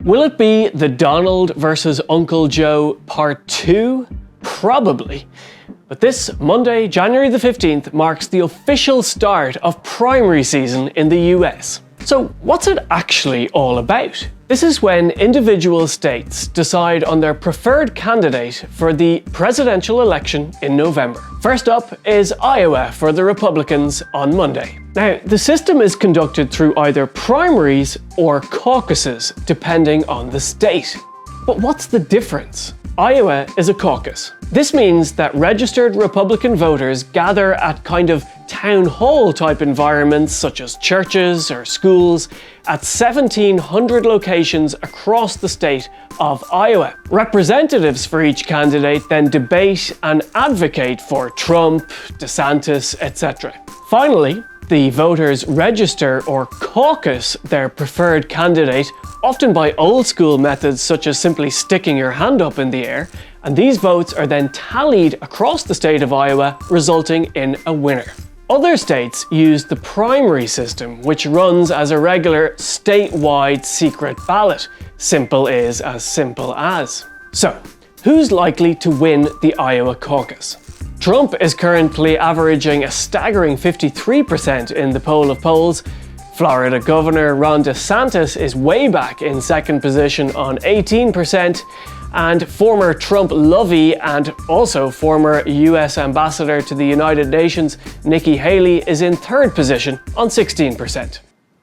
Will it be the Donald versus Uncle Joe Part 2? Probably. But this Monday, January the 15th, marks the official start of primary season in the US. So what's it actually all about? This is when individual states decide on their preferred candidate for the presidential election in November. First up is Iowa for the Republicans on Monday. Now, the system is conducted through either primaries or caucuses, depending on the state. But what's the difference? Iowa is a caucus. This means that registered Republican voters gather at kind of town hall type environments such as churches or schools at 1,700 locations across the state of Iowa. Representatives for each candidate then debate and advocate for Trump, DeSantis, etc. Finally, the voters register or caucus their preferred candidate, often by old school methods such as simply sticking your hand up in the air, and these votes are then tallied across the state of Iowa, resulting in a winner. Other states use the primary system, which runs as a regular statewide secret ballot. Simple is as simple as. So, who's likely to win the Iowa caucus? Trump is currently averaging a staggering 53% in the poll of polls. Florida Governor Ron DeSantis is way back in second position on 18%, and former Trump lovey and also former US Ambassador to the United Nations Nikki Haley is in third position on 16%.